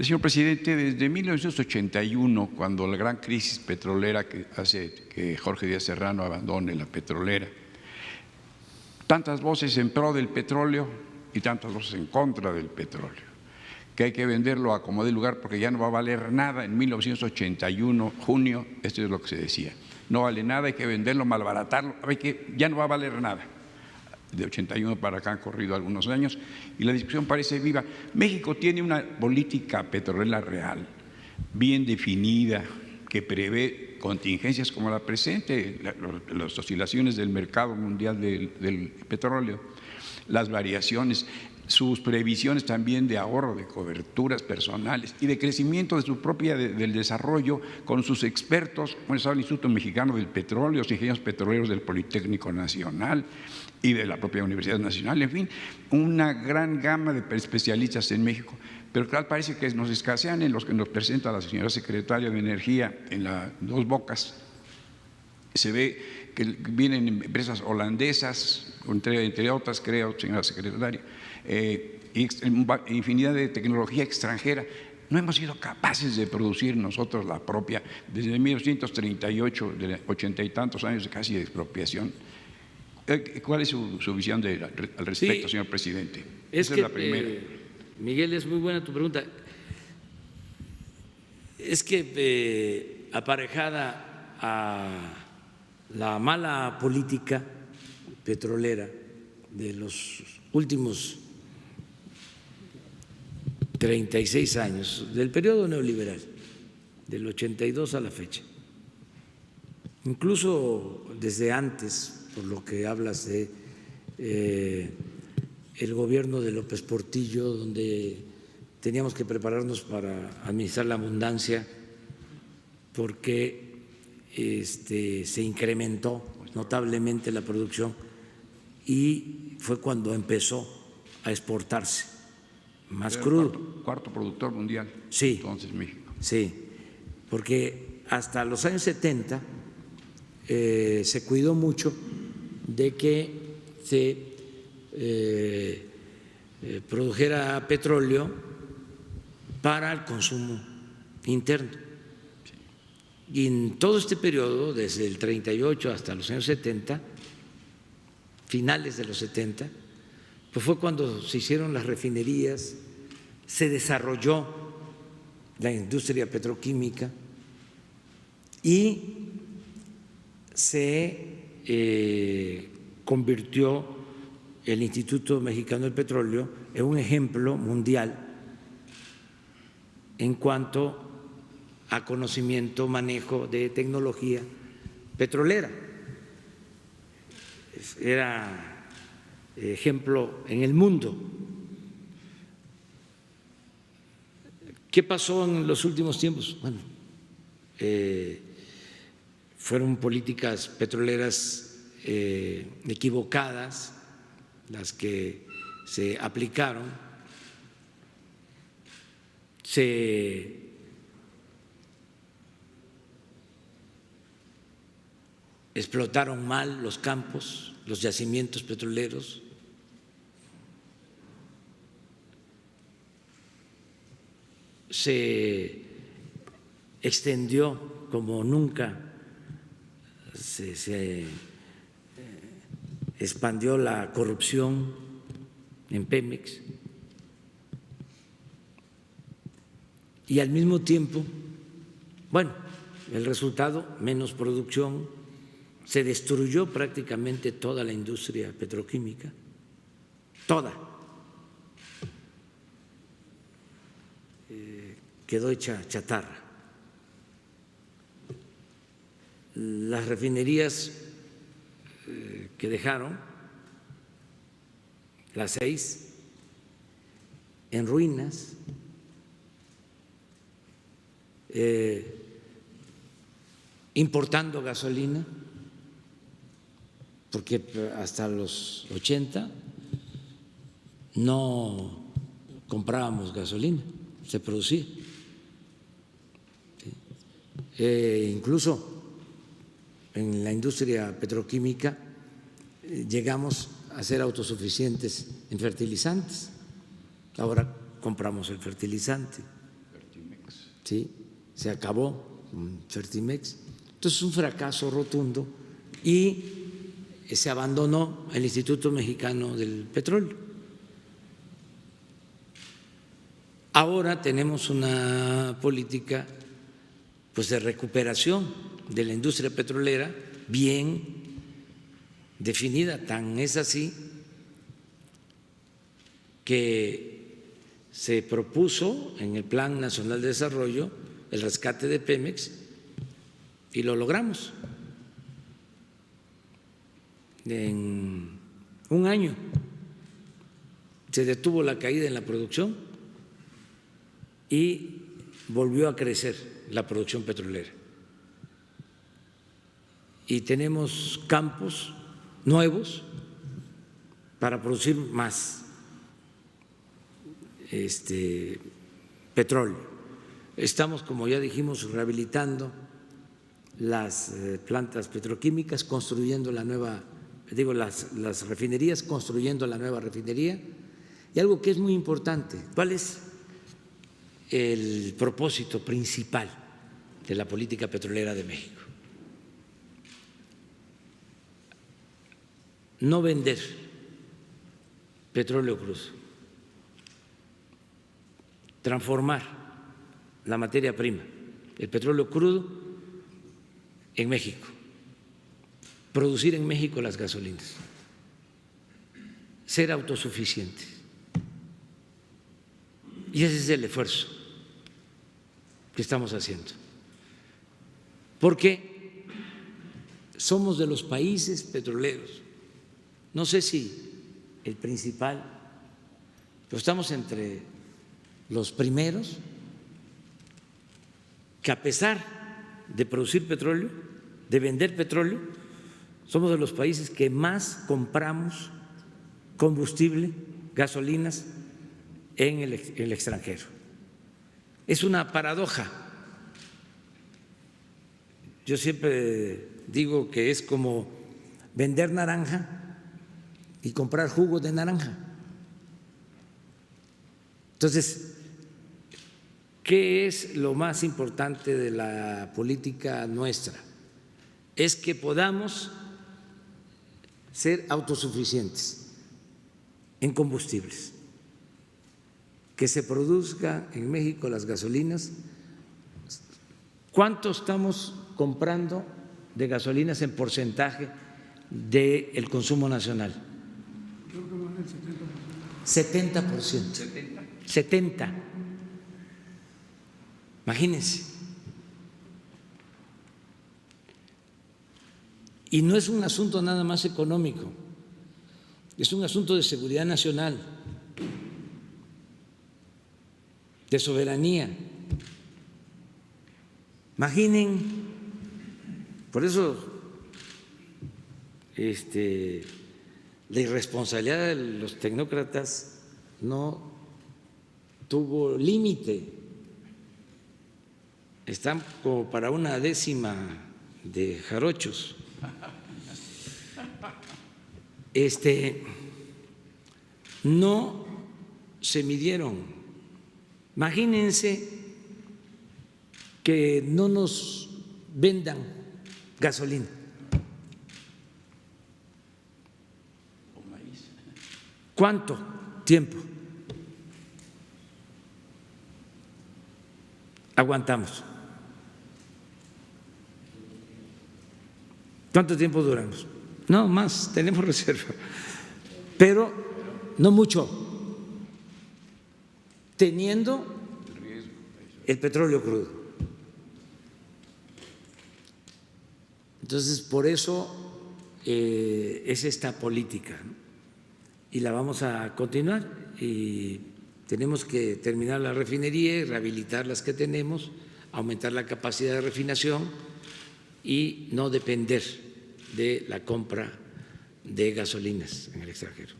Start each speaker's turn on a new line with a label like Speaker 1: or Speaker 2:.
Speaker 1: Señor presidente, desde 1981, cuando la gran crisis petrolera que hace que Jorge Díaz Serrano abandone la petrolera, tantas voces en pro del petróleo y tantas voces en contra del petróleo, que hay que venderlo a como dé lugar porque ya no va a valer nada. En 1981, junio, esto es lo que se decía: no vale nada, hay que venderlo, malbaratarlo, ya no va a valer nada. De 81 para acá han corrido algunos años y la discusión parece viva. México tiene una política petrolera real, bien definida, que prevé contingencias como la presente, las oscilaciones del mercado mundial del petróleo, las variaciones, sus previsiones también de ahorro, de coberturas personales y de crecimiento de su propia del desarrollo con sus expertos, como el Instituto Mexicano del Petróleo, los ingenieros petroleros del Politécnico Nacional y de la propia Universidad Nacional, en fin, una gran gama de especialistas en México. Pero claro, parece que nos escasean en los que nos presenta la señora secretaria de Energía en Dos Bocas. Se ve que vienen empresas holandesas, entre otras, creo, señora secretaria, infinidad de tecnología extranjera. No hemos sido capaces de producir nosotros la propia desde 1938, de 80 y tantos años de casi de expropiación. ¿Cuál es su visión al respecto, señor presidente?
Speaker 2: Esa es la primera. Miguel, es muy buena tu pregunta. Es que aparejada a la mala política petrolera de los últimos 36 años, del periodo neoliberal, del 82 a la fecha, incluso desde antes, por lo que hablas de el gobierno de López Portillo, donde teníamos que prepararnos para administrar la abundancia porque se incrementó notablemente la producción y fue cuando empezó a exportarse más crudo.
Speaker 1: Cuarto productor mundial.
Speaker 2: Sí.
Speaker 1: Entonces México.
Speaker 2: Sí, porque hasta los años 70 se cuidó mucho de que se produjera petróleo para el consumo interno. Y en todo este periodo, desde el 38 hasta los años 70, finales de los 70, pues fue cuando se hicieron las refinerías, se desarrolló la industria petroquímica y se convirtió el Instituto Mexicano del Petróleo en un ejemplo mundial en cuanto a conocimiento, manejo de tecnología petrolera. Era ejemplo en el mundo. ¿Qué pasó en los últimos tiempos? Bueno, fueron políticas petroleras equivocadas las que se aplicaron, se explotaron mal los campos, los yacimientos petroleros, se extendió como nunca, se expandió la corrupción en Pemex y al mismo tiempo, bueno, el resultado, menos producción, se destruyó prácticamente toda la industria petroquímica, toda, quedó hecha chatarra. Las refinerías que dejaron, las 6, en ruinas, importando gasolina, porque hasta los 80 no comprábamos gasolina, se producía. Incluso en la industria petroquímica llegamos a ser autosuficientes en fertilizantes. Ahora compramos el fertilizante. ¿sí? Se acabó con Fertimex. Entonces, un fracaso rotundo y se abandonó el Instituto Mexicano del Petróleo. Ahora tenemos una política pues de recuperación de la industria petrolera bien definida, tan es así que se propuso en el Plan Nacional de Desarrollo el rescate de Pemex y lo logramos en un año. Se detuvo la caída en la producción y volvió a crecer la producción petrolera. Y tenemos campos nuevos para producir más petróleo. Estamos, como ya dijimos, rehabilitando las plantas petroquímicas, construyendo la nueva, las refinerías, construyendo la nueva refinería. Y algo que es muy importante, ¿cuál es el propósito principal de la política petrolera de México? No vender petróleo crudo, transformar la materia prima, el petróleo crudo, en México, producir en México las gasolinas, ser autosuficientes. Y ese es el esfuerzo que estamos haciendo, porque somos de los países petroleros, no sé si el principal, pero estamos entre los primeros que, a pesar de producir petróleo, de vender petróleo, somos de los países que más compramos combustible, gasolinas en el extranjero. Es una paradoja. Yo siempre digo que es como vender naranja y comprar jugo de naranja. Entonces, ¿qué es lo más importante de la política nuestra? Es que podamos ser autosuficientes en combustibles, que se produzca en México las gasolinas. ¿Cuánto estamos comprando de gasolinas en porcentaje del consumo nacional?
Speaker 3: Creo que más del 70%.
Speaker 2: 70%. Imagínense. Y no es un asunto nada más económico, es un asunto de seguridad nacional, de soberanía. Imaginen, por eso la irresponsabilidad de los tecnócratas no tuvo límite. Están como para una décima de jarochos. No se midieron. Imagínense que no nos vendan gasolina. ¿Cuánto tiempo aguantamos? ¿Cuánto tiempo duramos? No, más, tenemos reserva, pero no mucho, teniendo el petróleo crudo. Entonces, por eso es esta política, ¿no? Y la vamos a continuar, y tenemos que terminar la refinería y rehabilitar las que tenemos, aumentar la capacidad de refinación y no depender de la compra de gasolinas en el extranjero.